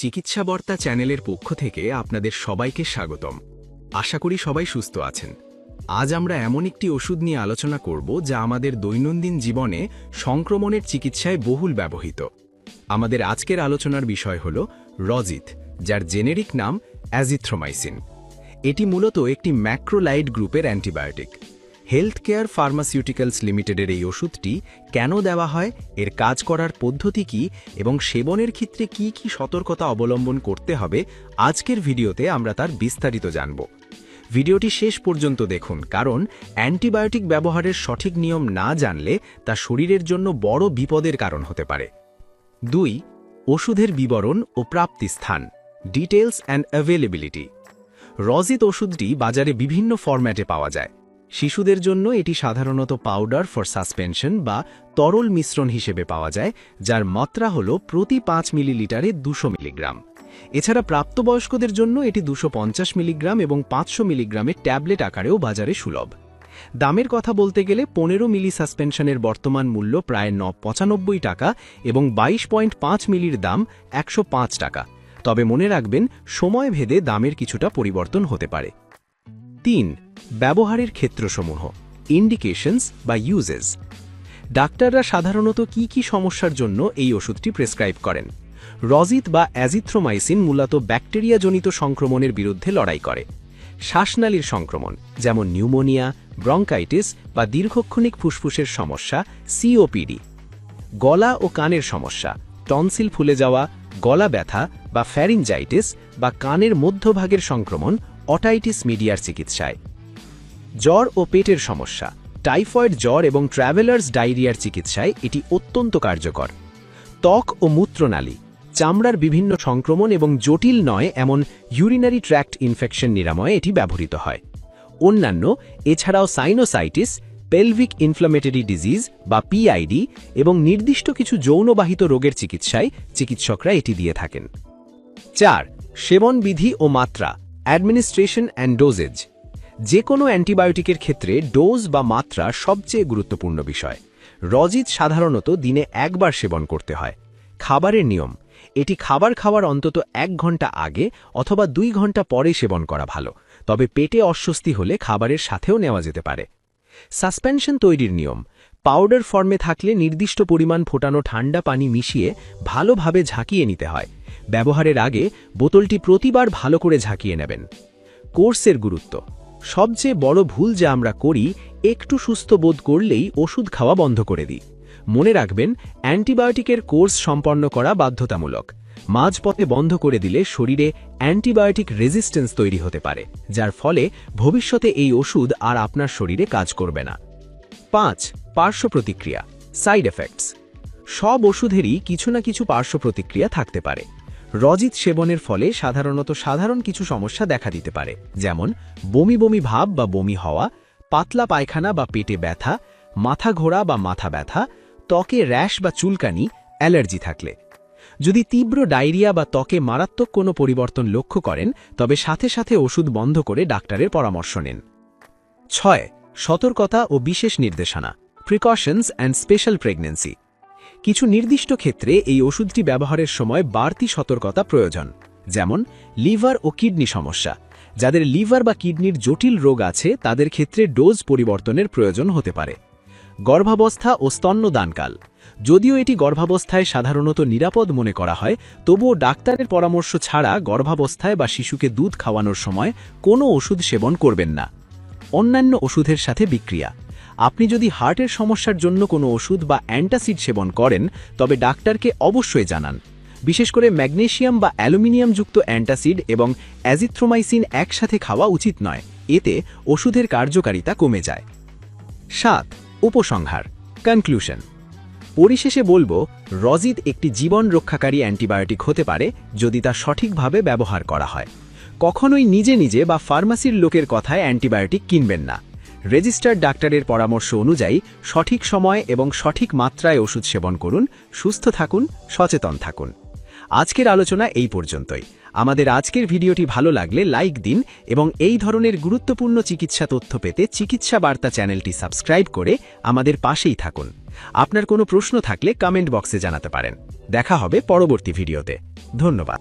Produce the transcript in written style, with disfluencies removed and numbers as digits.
চিকিৎসা বার্তা চ্যানেলের পক্ষ থেকে আপনাদের সবাইকে স্বাগতম। আশা করি সবাই সুস্থ আছেন। আজ আমরা এমন একটি ওষুধ নিয়ে আলোচনা করব যা আমাদের দৈনন্দিন জীবনে সংক্রমণের চিকিৎসায় বহুল ব্যবহৃত। আমাদের আজকের আলোচনার বিষয় হল রজিত, যার জেনেরিক নাম অ্যাজিথ্রোমাইসিন। এটি মূলত একটি ম্যাক্রোলাইড গ্রুপের অ্যান্টিবায়োটিক। হেলথ কেয়ার ফার্মাসিউটিক্যালস লিমিটেডের এই ওষুধটি কেন দেওয়া হয়, এর কাজ করার পদ্ধতি কী এবং সেবনের ক্ষেত্রে কি কি সতর্কতা অবলম্বন করতে হবে, আজকের ভিডিওতে আমরা তার বিস্তারিত জানব। ভিডিওটি শেষ পর্যন্ত দেখুন, কারণ অ্যান্টিবায়োটিক ব্যবহারের সঠিক নিয়ম না জানলে তা শরীরের জন্য বড় বিপদের কারণ হতে পারে। 2. ওষুধের বিবরণ ও প্রাপ্তিস্থান, ডিটেলস অ্যান্ড অ্যাভেলেবিলিটি। রজিত ওষুধটি বাজারে বিভিন্ন ফরম্যাটে পাওয়া যায়। শিশুদের জন্য এটি সাধারণত পাউডার ফর সাসপেনশন বা তরল মিশ্রণ হিসেবে পাওয়া যায়, যার মাত্রা হল প্রতি 5 মিলিলিটারে 200 মিলিগ্রাম। এছাড়া প্রাপ্তবয়স্কদের জন্য এটি 250 মিলিগ্রাম এবং 500 মিলিগ্রামের ট্যাবলেট আকারেও বাজারে সুলভ। দামের কথা বলতে গেলে 15 মিলি সাসপেনশনের বর্তমান মূল্য প্রায় 95 টাকা এবং 22.5 মিলির দাম 105 টাকা। তবে মনে রাখবেন, সময় ভেদে দামের কিছুটা পরিবর্তন হতে পারে। 3. ব্যবহারের ক্ষেত্রসমূহ, ইন্ডিকেশনস বা ইউজেস। ডাক্তাররা সাধারণত কি কি সমস্যার জন্য এই ওষুধটি প্রেসক্রাইব করেন? রজিত বা অ্যাজিথ্রোমাইসিন মূলত ব্যাকটেরিয়াজনিত সংক্রমণের বিরুদ্ধে লড়াই করে। শ্বাসনালীর সংক্রমণ যেমন নিউমোনিয়া, ব্রঙ্কাইটিস বা দীর্ঘক্ষণিক ফুসফুসের সমস্যা সিওপিডি। গলা ও কানের সমস্যা, টনসিল ফুলে যাওয়া, গলা ব্যথা বা ফ্যারিঞ্জাইটিস বা কানের মধ্যভাগের সংক্রমণ অটাইটিস মিডিয়ার চিকিৎসায়। জ্বর ও পেটের সমস্যা, টাইফয়েড জ্বর এবং ট্র্যাভেলার্স ডায়রিয়ার চিকিৎসায় এটি অত্যন্ত কার্যকর। ত্বক ও মূত্রনালী, চামড়ার বিভিন্ন সংক্রমণ এবং জটিল নয় এমন ইউরিনারি ট্র্যাক্ট ইনফেকশন নিরাময়ে এটি ব্যবহৃত হয়। অন্যান্য এছাড়াও সাইনোসাইটিস, পেলভিক ইনফ্লামেটরি ডিজিজ বা পিআইডি এবং নির্দিষ্ট কিছু যৌনবাহিত রোগের চিকিৎসায় চিকিৎসকরা এটি দিয়ে থাকেন। 4. সেবন বিধি ও মাত্রা, অ্যাডমিনিস্ট্রেশন অ্যান্ড ডোজেজ। যে কোনো অ্যান্টিবায়োটিকের ক্ষেত্রে ডোজ বা মাত্রা সবচেয়ে গুরুত্বপূর্ণ বিষয়। রজিত সাধারণত দিনে একবার সেবন করতে হয়। খাবারের নিয়ম, এটি খাবার খাওয়ার অন্তত 1 ঘন্টা আগে অথবা 2 ঘন্টা পরে সেবন করা ভালো, তবে পেটে অস্বস্তি হলে খাবারের সাথেও নেওয়া যেতে পারে। সাসপেনশন তৈরির নিয়ম, পাউডার ফর্মে থাকলে নির্দিষ্ট পরিমাণ ফোটানো ঠান্ডা পানি মিশিয়ে ভালোভাবে ঝাঁকিয়ে নিতে হয়। ব্যবহারের আগে বোতলটি প্রতিবার ভালো করে ঝাঁকিয়ে নেবেন। কোর্সের গুরুত্ব, সবচেয়ে বড় ভুল যা আমরা করি, একটু সুস্থ বোধ করলেই ওষুধ খাওয়া বন্ধ করে দিই। মনে রাখবেন, অ্যান্টিবায়োটিকের কোর্স সম্পন্ন করা বাধ্যতামূলক। মাঝপথে বন্ধ করে দিলে শরীরে অ্যান্টিবায়োটিক রেজিস্ট্যান্স তৈরি হতে পারে, যার ফলে ভবিষ্যতে এই ওষুধ আর আপনার শরীরে কাজ করবে না। 5. পার্শ্ব প্রতিক্রিয়া, সাইড এফেক্টস। সব ওষুধেরই কিছু না কিছু পার্শ্ব প্রতিক্রিয়া থাকতে পারে। রজিত সেবনের ফলে সাধারণ কিছু সমস্যা দেখা দিতে পারে, যেমন বমি বমি ভাব বা বমি হওয়া, পাতলা পায়খানা বা পেটে ব্যথা, মাথা ঘোরা বা মাথা ব্যথা, ত্বকে র্যাশ বা চুলকানি, অ্যালার্জি থাকলে। যদি তীব্র ডায়রিয়া বা ত্বকে মারাত্মক কোনো পরিবর্তন লক্ষ্য করেন, তবে সাথে সাথে ওষুধ বন্ধ করে ডাক্তারের পরামর্শ নিন। 6. সতর্কতা ও বিশেষ নির্দেশনা, প্রিকশনস অ্যান্ড স্পেশাল প্রেগন্যান্সি। কিছু নির্দিষ্ট ক্ষেত্রে এই ওষুধটি ব্যবহারের সময় বাড়তি সতর্কতা প্রয়োজন, যেমন লিভার ও কিডনি সমস্যা। যাদের লিভার বা কিডনির জটিল রোগ আছে তাদের ক্ষেত্রে ডোজ পরিবর্তনের প্রয়োজন হতে পারে। গর্ভাবস্থা ও স্তন্যদানকাল, যদিও এটি গর্ভাবস্থায় সাধারণত নিরাপদ মনে করা হয়, তবুও ডাক্তারের পরামর্শ ছাড়া গর্ভাবস্থায় বা শিশুকে দুধ খাওয়ানোর সময় কোনো ওষুধ সেবন করবেন না। অন্যান্য ওষুধের সাথে বিক্রিয়া, আপনি যদি হার্টের সমস্যার জন্য কোনো ওষুধ বা অ্যান্টাসিড সেবন করেন, তবে ডাক্তারকে অবশ্যই জানান। বিশেষ করে ম্যাগনেসিয়াম বা অ্যালুমিনিয়ামযুক্ত অ্যান্টাসিড এবং অ্যাজিথ্রোমাইসিন একসাথে খাওয়া উচিত নয়, এতে ওষুধের কার্যকারিতা কমে যায়। 7. উপসংহার, কনক্লুশন। পরিশেষে বলবো, রজিত একটি জীবন রক্ষাকারী অ্যান্টিবায়োটিক হতে পারে যদি তা সঠিকভাবে ব্যবহার করা হয়। কখনোই নিজে নিজে বা ফার্মাসির লোকের কথায় অ্যান্টিবায়োটিক কিনবেন না। রেজিস্টার্ড ডাক্তারের পরামর্শ অনুযায়ী সঠিক সময় এবং সঠিক মাত্রায় ওষুধ সেবন করুন। সুস্থ থাকুন, সচেতন থাকুন। আজকের আলোচনা এই পর্যন্তই। আমাদের আজকের ভিডিওটি ভালো লাগলে লাইক দিন এবং এই ধরনের গুরুত্বপূর্ণ চিকিৎসা তথ্য পেতে চিকিৎসা বার্তা চ্যানেলটি সাবস্ক্রাইব করে আমাদের পাশেই থাকুন। আপনার কোনো প্রশ্ন থাকলে কমেন্ট বক্সে জানাতে পারেন। দেখা হবে পরবর্তী ভিডিওতে। ধন্যবাদ।